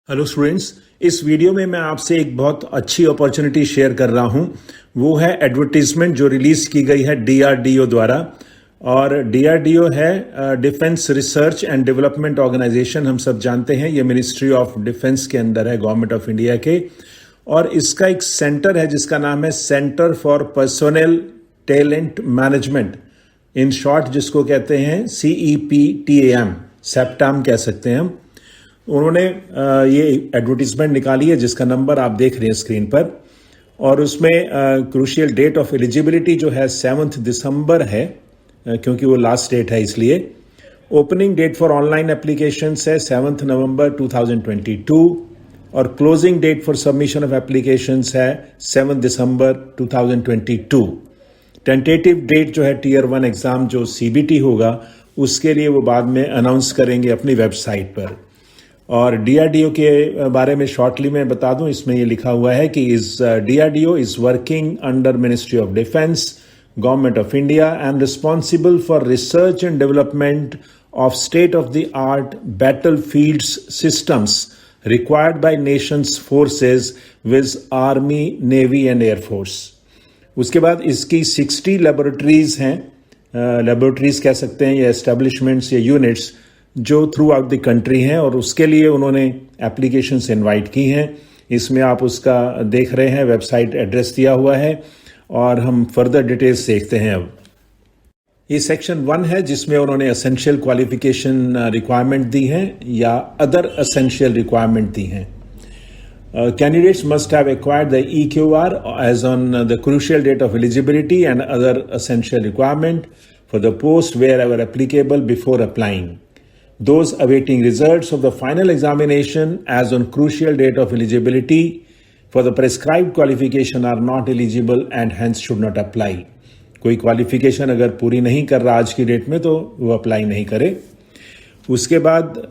Hello students, इस video में मैं आपसे एक बहुत अच्छी अपॉर्चुनिटी शेयर कर रहा हूं। वो है एडवर्टीजमेंट जो रिलीज की गई है डीआरडीओ द्वारा। और डीआरडीओ है defence research and development organisation. हम सब जानते हैं ये मिनिस्ट्री ऑफ डिफेंस के अंदर है, गवर्नमेंट ऑफ इंडिया के। और इसका एक सेंटर है जिसका नाम है centre for personnel talent management, in short जिसको कहते हैं CEPTAM, सेप्टाम कह सकते हैं हम। उन्होंने ये एडवर्टीजमेंट निकाली है जिसका नंबर आप देख रहे हैं स्क्रीन पर। और उसमें क्रूशियल डेट ऑफ एलिजिबिलिटी जो है 7 दिसंबर है, क्योंकि वो लास्ट डेट है इसलिए। Opening date for online application है 7 नवंबर 2022 और closing date for submission of application है 7 दिसंबर 2022। टेंटेटिव डेट जो है टीयर 1 एग्जाम जो CBT होगा उसके लिए वो बाद में अनाउंस करेंगे अपनी वेबसाइट पर। और डीआरडीओ के बारे में शॉर्टली मैं बता दूं, इसमें ये लिखा हुआ है कि DRDO is working under ministry of defence, government of India and responsible for research and development of state of the art battle fields systems required by Nations forces with army, navy and air force. उसके बाद इसकी 60 laboratories हैं, laboratories कह सकते हैं या establishments या units जो थ्रू आउट द कंट्री हैं, और उसके लिए उन्होंने एप्लीकेशंस इनवाइट की हैं। इसमें आप उसका देख रहे हैं, वेबसाइट एड्रेस दिया हुआ है। और हम फर्दर डिटेल्स देखते हैं। अब ये सेक्शन 1 है जिसमें उन्होंने एसेंशियल क्वालिफिकेशन रिक्वायरमेंट दी है या अदर एसेंशियल रिक्वायरमेंट दी हैं। Candidates must have acquired the EQR as on the crucial date of eligibility and other essential requirement for the post wherever applicable before applying. Those awaiting results of the final examination as on crucial date of eligibility for the prescribed qualification are not eligible and hence should not apply. कोई qualification अगर पूरी नहीं कर रहा आज की date में तो वो अप्लाई नहीं करे। उसके बाद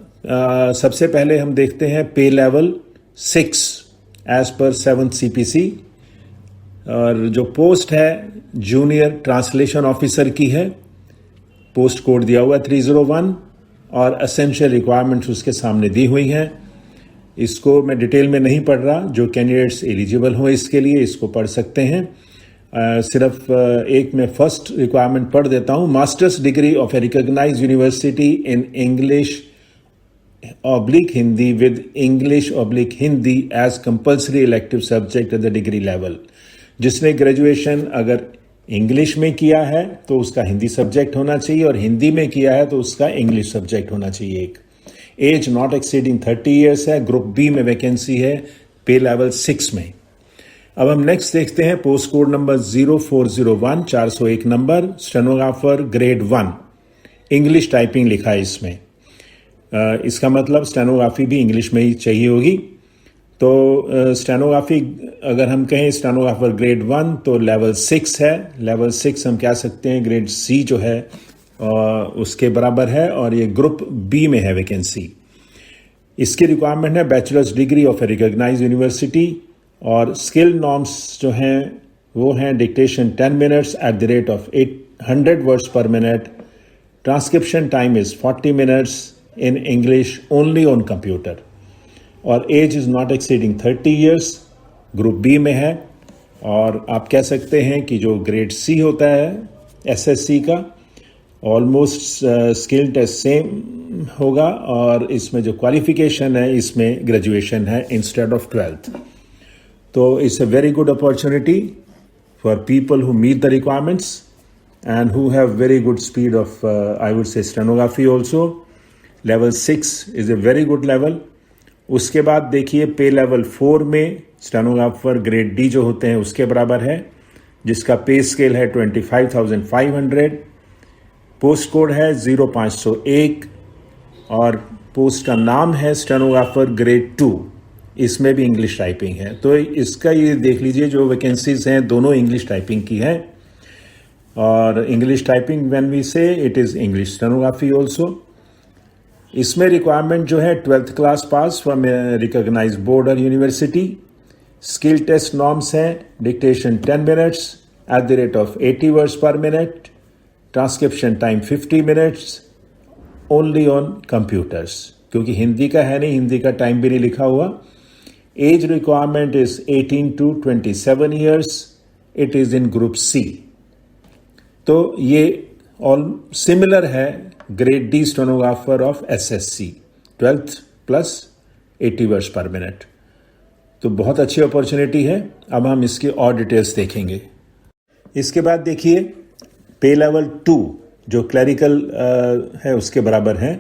सबसे पहले हम देखते हैं पे level 6 as per 7th CPC। और जो पोस्ट है जूनियर ट्रांसलेशन ऑफिसर की है, पोस्ट कोड दिया हुआ 301 और एसेंशियल रिक्वायरमेंट्स उसके सामने दी हुई हैं। इसको मैं डिटेल में नहीं पढ़ रहा, जो कैंडिडेट्स एलिजिबल हो इसके लिए इसको पढ़ सकते हैं। सिर्फ एक मैं फर्स्ट रिक्वायरमेंट पढ़ देता हूं। Masters degree of a recognised university in English /Hindi with English/Hindi as compulsory elective subject at the degree level। जिसने ग्रेजुएशन अगर इंग्लिश में किया है तो उसका हिंदी सब्जेक्ट होना चाहिए, और हिंदी में किया है तो उसका इंग्लिश सब्जेक्ट होना चाहिए। एक एज नॉट एक्सीडिंग 30 ईयर्स है। ग्रुप बी में वैकेंसी है पे लेवल 6 में। अब हम नेक्स्ट देखते हैं post code number 0401, 401 number, stenographer grade 1, English typing लिखा है इसमें। इसका मतलब स्टेनोग्राफी भी इंग्लिश में ही चाहिए होगी। तो स्टेनोग्राफी अगर हम कहें स्टेनोग्राफर ग्रेड 1 तो लेवल 6 है। लेवल 6 हम कह सकते हैं ग्रेड C जो है उसके बराबर है, और ये ग्रुप बी में है वैकेंसी। इसकी रिक्वायरमेंट है bachelor's degree of a recognised university, और स्किल नॉर्म्स जो हैं वो हैं dictation 10 minutes at the rate of 800 words per minute. Transcription time is 40 minutes in English only on computer, और age is not exceeding 30 years, group B में है। और आप कह सकते हैं कि जो ग्रेड C होता है SSC का, ऑलमोस्ट स्किल टेस्ट सेम होगा, और इसमें जो क्वालिफिकेशन है इसमें ग्रेजुएशन है इंस्टेड ऑफ 12th। तो it's a very good opportunity for people who meet the requirements and who have very good speed of I would say stenography also. Level 6 is a very good level. उसके बाद देखिए पे level 4 में stenographer grade D जो होते हैं उसके बराबर है, जिसका पे स्केल है 25,500। पोस्ट कोड है 0501 और पोस्ट का नाम है स्टेनोग्राफर ग्रेड 2। इसमें भी इंग्लिश टाइपिंग है। तो इसका ये देख लीजिए, जो वैकेंसीज हैं दोनों इंग्लिश टाइपिंग की है। और English typing when we say it is English stenography also. इसमें रिक्वायरमेंट जो है 12th class pass from recognised board और यूनिवर्सिटी। स्किल टेस्ट नॉर्म्स हैं dictation 10 minutes at the rate of 80 words per minute. Transcription time 50 minutes only on computers, क्योंकि हिंदी का है नहीं, हिंदी का टाइम भी नहीं लिखा हुआ। Age requirement is 18 to 27 years. It is in group C. तो ये ऑल सिमिलर है grade D stenographer of SSC 12th plus 80 words per minute. तो बहुत अच्छी अपॉर्चुनिटी है। अब हम इसकी और डिटेल्स देखेंगे। इसके बाद देखिए पे लेवल 2 जो क्लरिकल है उसके बराबर है।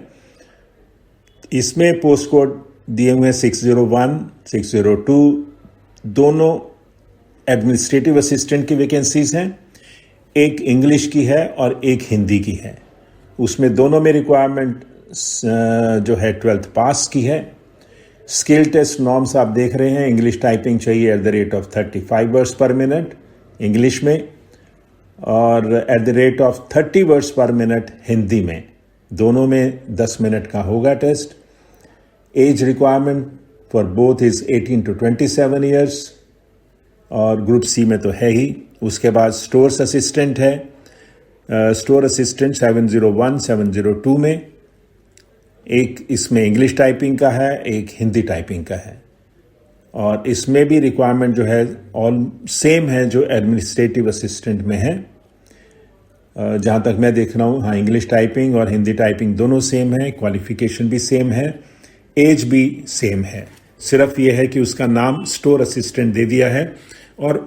इसमें पोस्ट कोड दिए हुए हैं 601, 602। दोनों एडमिनिस्ट्रेटिव असिस्टेंट की वैकेंसीज हैं। एक इंग्लिश की है और एक हिंदी की है। उसमें दोनों में रिक्वायरमेंट जो है 12th पास की है। स्किल टेस्ट नॉर्म्स आप देख रहे हैं। इंग्लिश टाइपिंग चाहिए at the rate of 35 words per minute English में, और at the rate of 30 words per minute Hindi में। दोनों में 10 मिनट का होगा test. Age requirement for both is 18 to 27 years, और ग्रुप सी में तो है ही। उसके बाद स्टोर्स असिस्टेंट है। स्टोर असिस्टेंट 701, 702 में। एक इसमें इंग्लिश टाइपिंग का है, एक हिंदी टाइपिंग का है। और इसमें भी रिक्वायरमेंट जो है ऑल सेम है जो एडमिनिस्ट्रेटिव असिस्टेंट में है। जहाँ तक मैं देख रहा हूँ, हाँ, इंग्लिश टाइपिंग और हिंदी टाइपिंग दोनों सेम है। क्वालिफिकेशन भी सेम है, एज भी सेम है। सिर्फ ये है कि उसका नाम स्टोर असिस्टेंट दे दिया है और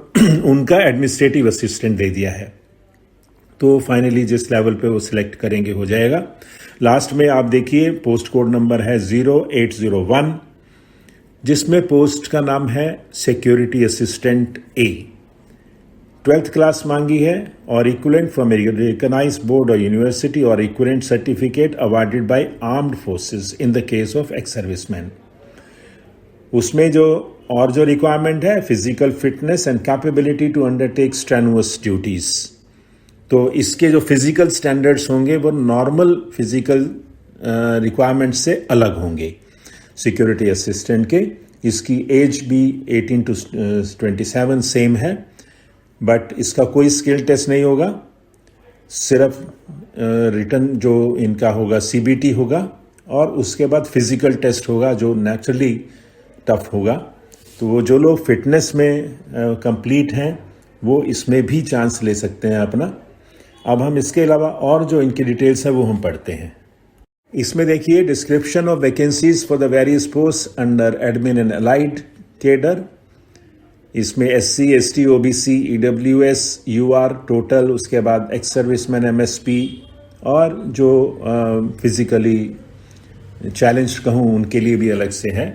उनका एडमिनिस्ट्रेटिव असिस्टेंट दे दिया है। तो फाइनली जिस लेवल पे वो सिलेक्ट करेंगे हो जाएगा। लास्ट में आप देखिए पोस्ट कोड नंबर है 0801, जिसमें पोस्ट का नाम है सिक्योरिटी असिस्टेंट ए। 12th क्लास मांगी है और equivalent from a recognised board और यूनिवर्सिटी और equivalent certificate awarded by armed forces in the case of ex serviceman. उसमें जो रिक्वायरमेंट है physical fitness and capability to undertake strenuous duties. तो इसके जो फिजिकल स्टैंडर्ड्स होंगे वो नॉर्मल फिजिकल रिक्वायरमेंट से अलग होंगे सिक्योरिटी असिस्टेंट के। इसकी एज भी 18 to 27 सेम है, बट इसका कोई स्किल टेस्ट नहीं होगा। सिर्फ रिटन जो इनका होगा सीबीटी होगा, और उसके बाद फिजिकल टेस्ट होगा जो नेचुरली टफ होगा। तो वो जो लोग फिटनेस में कंप्लीट हैं वो इसमें भी चांस ले सकते हैं अपना। अब हम इसके अलावा और जो इनकी डिटेल्स है वो हम पढ़ते हैं। इसमें देखिए description of vacancies for the various post under admin and allied cadre. इसमें SC, ST, OBC, EWS, UR total, उसके बाद एक्स सर्विसमैन, एमएसपी, और जो फिजिकली चैलेंज कहूँ उनके लिए भी अलग से है।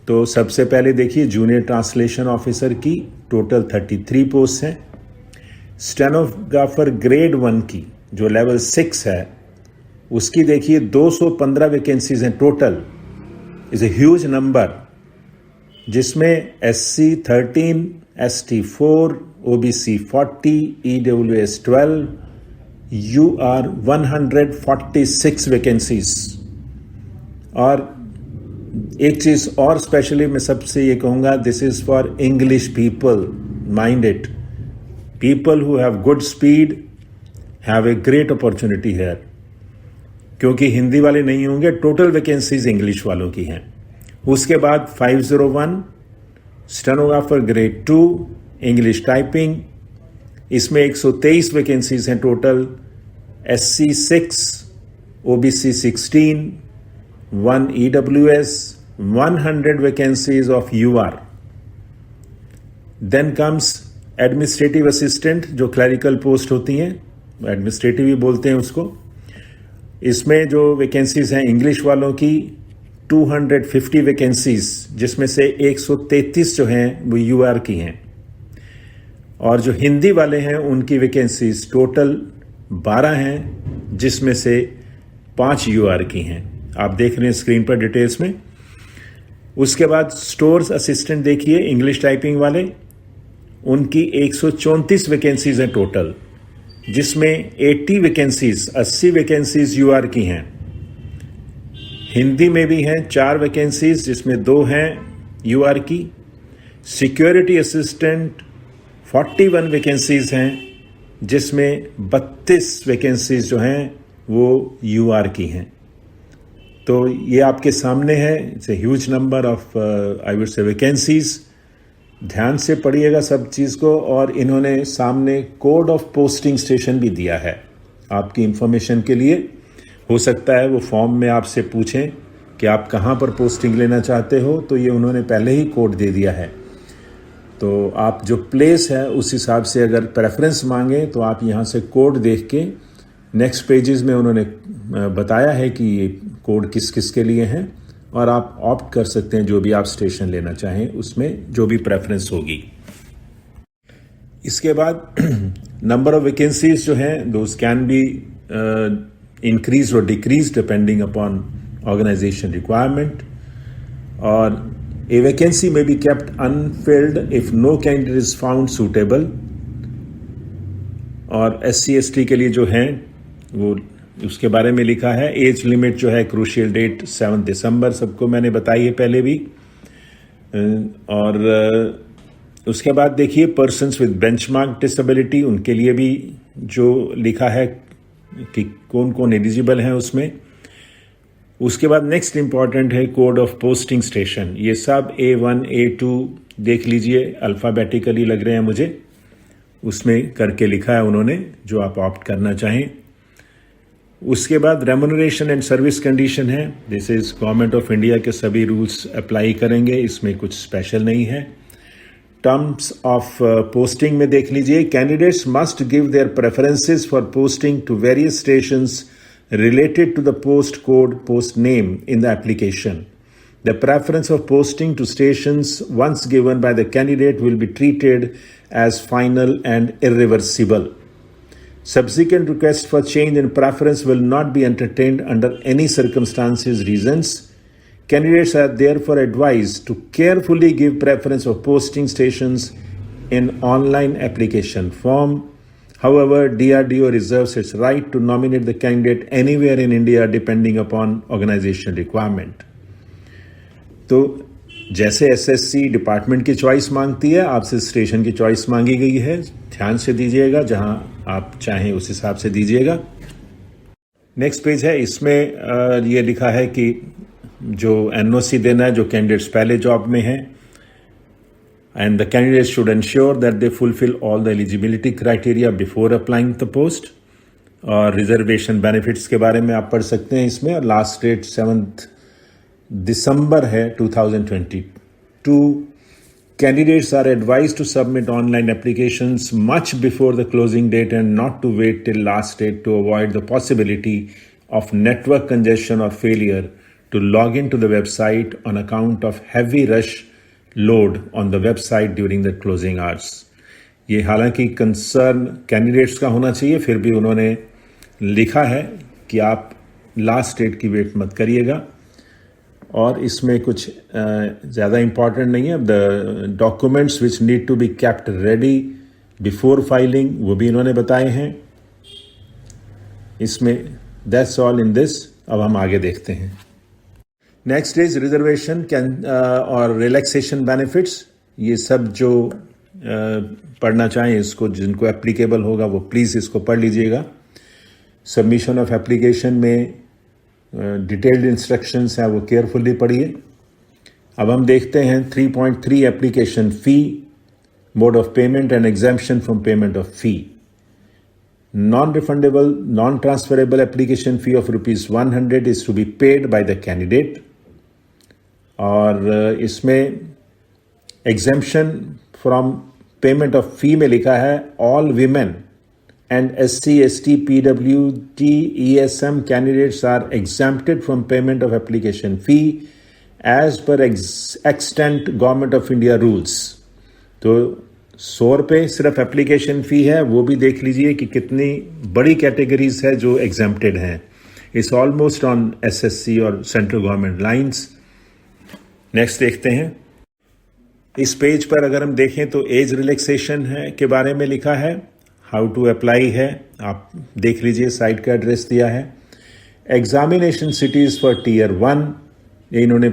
तो सबसे पहले देखिए जूनियर ट्रांसलेशन ऑफिसर की टोटल 33 पोस्ट हैं। स्टेनोग्राफर ग्रेड 1 की जो लेवल 6 है उसकी देखिए 215 वैकेंसीज हैं total. Is a huge number, जिसमें SC 13, ST 4, OBC 40, EWS 12, UR 146 vacancies. और एक चीज और स्पेशली मैं सबसे ये कहूंगा, this is for English people, mind it. People who have good speed have a great opportunity here, क्योंकि हिंदी वाले नहीं होंगे। टोटल वैकेंसीज इंग्लिश वालों की हैं। उसके बाद 501 स्टेनोग्राफर ग्रेड 2 इंग्लिश टाइपिंग। इसमें 123 वैकेंसीज हैं total. SC 6, OBC 16, 1 EWS, 100 vacancies of UR. Then comes administrative assistant जो क्लरिकल पोस्ट होती हैं, एडमिनिस्ट्रेटिव ही बोलते हैं उसको। इसमें जो वैकेंसीज हैं इंग्लिश वालों की 250 वैकेंसीज, जिसमें से 133 जो हैं वो यूआर की हैं, और जो हिंदी वाले हैं उनकी वैकेंसीज टोटल 12 हैं, जिसमें से 5 यूआर की हैं। आप देख रहे हैं स्क्रीन पर डिटेल्स में। उसके बाद स्टोर्स असिस्टेंट देखिए इंग्लिश टाइपिंग वाले, उनकी 134 वैकेंसीज हैं टोटल, जिसमें 80 वैकेंसीज यूआर की हैं। हिंदी में भी हैं 4 वैकेंसीज, जिसमें 2 हैं यूआर की। सिक्योरिटी असिस्टेंट 41 वैकेंसीज हैं, जिसमें 32 वैकेंसीज जो हैं वो यूआर की हैं। तो ये आपके सामने है, it's a huge number of I would से वैकेंसीज। ध्यान से पढ़िएगा सब चीज़ को। और इन्होंने सामने कोड ऑफ पोस्टिंग स्टेशन भी दिया है आपकी इंफॉर्मेशन के लिए। हो सकता है वो फॉर्म में आपसे पूछें कि आप कहाँ पर पोस्टिंग लेना चाहते हो, तो ये उन्होंने पहले ही कोड दे दिया है। तो आप जो प्लेस है उस हिसाब से अगर प्रेफरेंस मांगे तो आप यहाँ से कोड देख के, नेक्स्ट पेजेस में उन्होंने बताया है कि ये कोड किस किस के लिए हैं, और आप ऑप्ट कर सकते हैं जो भी आप स्टेशन लेना चाहें, उसमें जो भी प्रेफरेंस होगी। इसके बाद नंबर ऑफ वैकेंसीज जो हैं दोज कैन बी इंक्रीज और decrease depending upon organisation requirement. और a vacancy may be kept unfilled if no candidate is found suitable। और SC/ST के लिए जो हैं वो उसके बारे में लिखा है। एज लिमिट जो है क्रूशियल डेट 7 दिसंबर, सबको मैंने बताई है पहले भी। और उसके बाद देखिए पर्सन्स विद बेंचमार्क डिसेबिलिटी, उनके लिए भी जो लिखा है कि कौन कौन एलिजिबल हैं उसमें। उसके बाद नेक्स्ट इंपॉर्टेंट है कोड ऑफ पोस्टिंग स्टेशन। ये सब A1 A2 देख लीजिए, अल्फ़ाबेटिकली लग रहे हैं मुझे, उसमें करके लिखा है उन्होंने जो आप ऑप्ट करना चाहें। उसके बाद रेम्यूनरेशन एंड सर्विस कंडीशन है। This is government of India के सभी रूल्स अप्लाई करेंगे, इसमें कुछ स्पेशल नहीं है। टर्म्स ऑफ पोस्टिंग में देख लीजिए, candidates must give their preferences for posting to various stations related to the post code post name in the application. The preference of posting to stations once given by the candidate will be treated as final and irreversible. Subsequent requests for change in preference will not be entertained under any circumstances reasons. Candidates are therefore advised to carefully give preference of posting stations in online application form. However, DRDO reserves its right to nominate the candidate anywhere in India depending upon organization requirement. तो जैसे SSC department की choice मांगती है, आपसे station की choice मांगी गई है। ध्यान से दीजिएगा, जहां आप चाहें उस हिसाब से दीजिएगा। नेक्स्ट पेज है, इसमें ये लिखा है कि जो NOC देना है जो कैंडिडेट्स पहले जॉब में हैं, and the candidates should ensure that they fulfill all the eligibility criteria before applying the post। और रिजर्वेशन बेनिफिट्स के बारे में आप पढ़ सकते हैं इसमें। और लास्ट डेट 7 दिसंबर है 2022। Candidates are advised to submit online applications much before the closing date and not to wait till last date to avoid the possibility of network congestion or failure to log into the website on account of heavy rush load on the website during the closing hours। ये हालांकि concern candidates का होना चाहिए, फिर भी उन्होंने लिखा है कि आप लास्ट डेट की वेट मत करिएगा। और इसमें कुछ ज़्यादा इंपॉर्टेंट नहीं है। The documents which need to be kept ready before filing, वो भी इन्होंने बताए हैं इसमें। That's all in this. अब हम आगे देखते हैं। नेक्स्ट इज रिजर्वेशन और रिलैक्सेशन बेनिफिट्स। ये सब जो पढ़ना चाहें इसको, जिनको एप्लीकेबल होगा वो प्लीज़ इसको पढ़ लीजिएगा। सबमिशन ऑफ एप्लीकेशन में डिटेल्ड इंस्ट्रक्शंस हैं, वो केयरफुली पढ़िए। अब हम देखते हैं 3.3 application fee, mode of payment and exemption from payment of fee. Non-refundable, non-transferable application fee of ₹100 is to be paid by the candidate। और इसमें exemption from payment of fee में लिखा है all women and SC, ST, PWD, ESM candidates are exempted from payment of application fee as per extant Government of India rules। तो 100 रुपये सिर्फ application fee है, वो भी देख लीजिए कि कितनी बड़ी कैटेगरीज है जो एग्जेम्प्टेड हैं। इट्स ऑलमोस्ट ऑन SSC और सेंट्रल गवर्नमेंट लाइंस। नेक्स्ट देखते हैं। इस पेज पर अगर हम देखें तो एज रिलैक्सेशन है के बारे में लिखा है, हाउ टू अप्लाई है, आप देख लीजिए, साइट का एड्रेस दिया है। एग्जामिनेशन सिटीज़ फॉर Tier 1, ये इन्होंने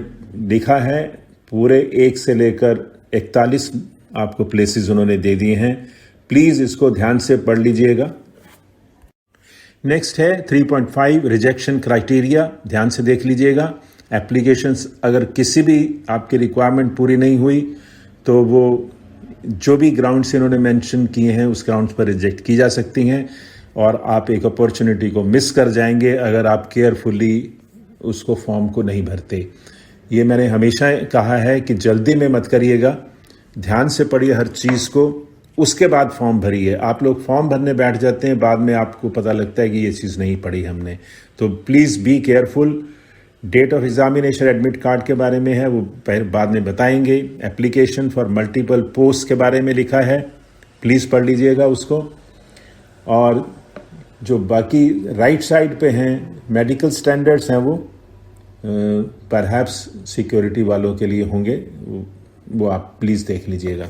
लिखा है, पूरे 1 से लेकर 41 आपको प्लेसेस उन्होंने दे दिए हैं। प्लीज़ इसको ध्यान से पढ़ लीजिएगा। नेक्स्ट है 3.5 रिजेक्शन क्राइटेरिया, ध्यान से देख लीजिएगा। एप्लीकेशंस अगर किसी भी आपकी रिक्वायरमेंट पूरी नहीं हुई तो वो जो भी ग्राउंड्स इन्होंने मेंशन किए हैं उस ग्राउंड्स पर रिजेक्ट की जा सकती हैं और आप एक अपॉर्चुनिटी को मिस कर जाएंगे अगर आप केयरफुली उसको फॉर्म को नहीं भरते। ये मैंने हमेशा कहा है कि जल्दी में मत करिएगा, ध्यान से पढ़िए हर चीज़ को, उसके बाद फॉर्म भरिए। आप लोग फॉर्म भरने बैठ जाते हैं, बाद में आपको पता लगता है कि ये चीज़ नहीं पढ़ी हमने। तो please be careful. Date of examination admit card के बारे में है, वो बाद में बताएंगे। एप्लीकेशन फॉर मल्टीपल पोस्ट के बारे में लिखा है, प्लीज़ पढ़ लीजिएगा उसको। और जो बाकी राइट साइड पे हैं मेडिकल स्टैंडर्ड्स हैं, वो परहैप्स सिक्योरिटी वालों के लिए होंगे, वो आप प्लीज़ देख लीजिएगा।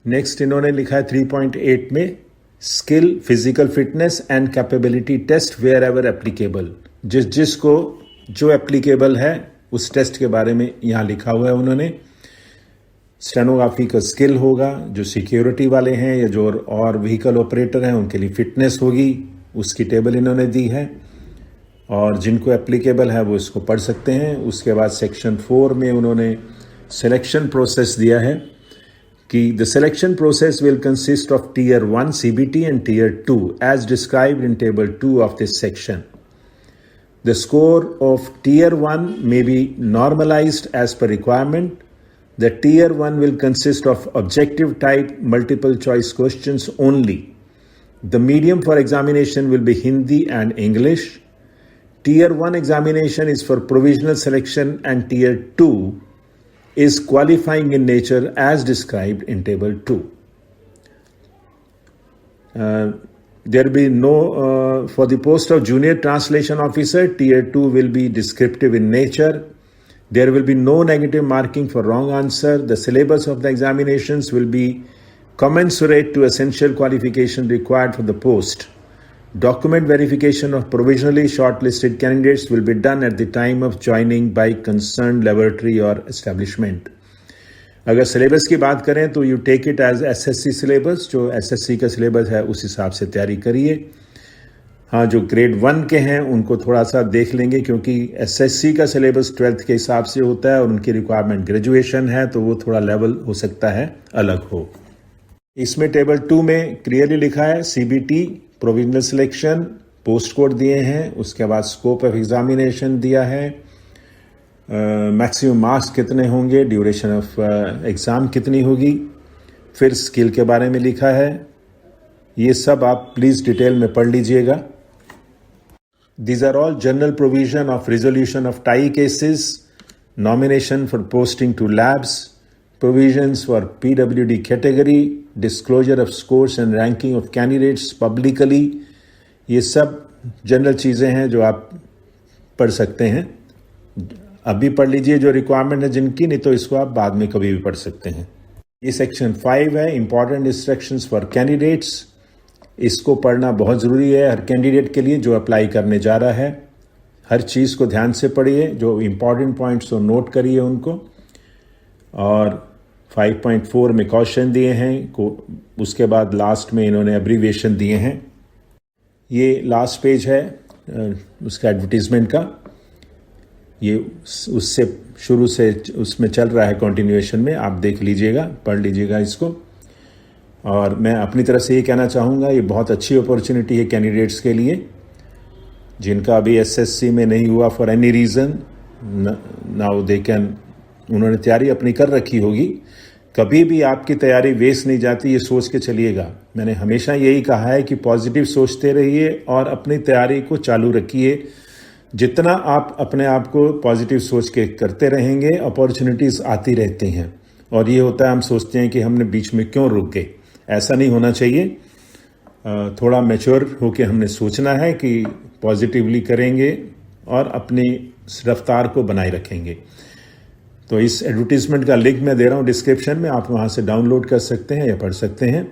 नेक्स्ट इन्होंने लिखा है 3.8 में skill, physical fitness and capability test wherever applicable. जिसको जो एप्लीकेबल है उस टेस्ट के बारे में यहाँ लिखा हुआ है उन्होंने। स्टेनोग्राफी का स्किल होगा, जो सिक्योरिटी वाले हैं या जो और व्हीकल ऑपरेटर हैं उनके लिए फिटनेस होगी, उसकी टेबल इन्होंने दी है। और जिनको एप्लीकेबल है वो इसको पढ़ सकते हैं। उसके बाद सेक्शन 4 में उन्होंने सिलेक्शन प्रोसेस दिया है कि the selection process will consist of Tier 1 CBT and Tier 2 as described in Table 2 of this section. The score of Tier 1 may be normalized as per requirement. The Tier 1 will consist of objective type multiple choice questions only. The medium for examination will be Hindi and English. Tier 1 examination is for provisional selection and Tier 2 is qualifying in nature as described in Table 2. There will be no, for the post of junior translation officer, Tier 2 will be descriptive in nature. There will be no negative marking for wrong answer. The syllabus of the examinations will be commensurate to essential qualification required for the post. Document verification of provisionally shortlisted candidates will be done at the time of joining by concerned laboratory or establishment. अगर syllabus की बात करें तो you take it as SSC syllabus, जो SSC का syllabus है उस हिसाब से तैयारी करिए। हाँ, जो ग्रेड 1 के हैं उनको थोड़ा सा देख लेंगे क्योंकि SSC का सिलेबस 12th के हिसाब से होता है और उनकी रिक्वायरमेंट ग्रेजुएशन है, तो वो थोड़ा लेवल हो सकता है अलग हो। इसमें टेबल 2 में क्लियरली लिखा है CBT provisional selection, post code दिए हैं, उसके बाद स्कोप ऑफ एग्जामिनेशन दिया है, मैक्सिमम मार्क्स कितने होंगे, ड्यूरेशन ऑफ एग्ज़ाम कितनी होगी, फिर स्किल के बारे में लिखा है। ये सब आप प्लीज़ डिटेल में पढ़ लीजिएगा। These are all general provision of resolution of tie cases, nomination for posting to labs, provisions for PWD category, disclosure of scores and ranking of candidates publicly। ये सब जनरल चीज़ें हैं जो आप पढ़ सकते हैं। अभी पढ़ लीजिए जो रिक्वायरमेंट है जिनकी, नहीं तो इसको आप बाद में कभी भी पढ़ सकते हैं। ये सेक्शन 5 है, इंपॉर्टेंट इंस्ट्रक्शंस फॉर कैंडिडेट्स। इसको पढ़ना बहुत ज़रूरी है हर कैंडिडेट के लिए जो अप्लाई करने जा रहा है। हर चीज़ को ध्यान से पढ़िए, जो इंपॉर्टेंट पॉइंट्स को नोट करिए उनको। और 5.4 में क्वेश्चन दिए हैं, उसके बाद लास्ट में इन्होंने एब्रीविएशन दिए हैं। ये लास्ट पेज है उसका एडवर्टीजमेंट का, ये उससे शुरू से उसमें चल रहा है कंटिन्यूएशन में, आप देख लीजिएगा, पढ़ लीजिएगा इसको। और मैं अपनी तरफ से ये कहना चाहूँगा, ये बहुत अच्छी अपॉर्चुनिटी है कैंडिडेट्स के लिए जिनका अभी SSC में नहीं हुआ for any reason. Now they can, उन्होंने तैयारी अपनी कर रखी होगी, कभी भी आपकी तैयारी वेस्ट नहीं जाती, ये सोच के चलिएगा। मैंने हमेशा यही कहा है कि पॉजिटिव सोचते रहिए और अपनी तैयारी को चालू रखिए। जितना आप अपने आप को पॉजिटिव सोच के करते रहेंगे, अपॉर्चुनिटीज़ आती रहती हैं। और ये होता है, हम सोचते हैं कि हमने बीच में क्यों रुक गए, ऐसा नहीं होना चाहिए। थोड़ा मैच्योर होकर हमने सोचना है कि पॉजिटिवली करेंगे और अपनी रफ्तार को बनाए रखेंगे। तो इस एडवर्टीजमेंट का लिंक मैं दे रहा हूँ डिस्क्रिप्शन में, आप वहाँ से डाउनलोड कर सकते हैं या पढ़ सकते हैं।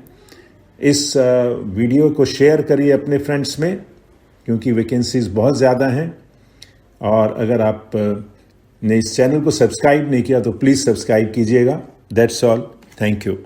इस वीडियो को शेयर करिए अपने फ्रेंड्स में, क्योंकि वैकेंसीज बहुत ज़्यादा हैं। और अगर आप ने इस चैनल को सब्सक्राइब नहीं किया तो प्लीज़ सब्सक्राइब कीजिएगा। That's all, thank you.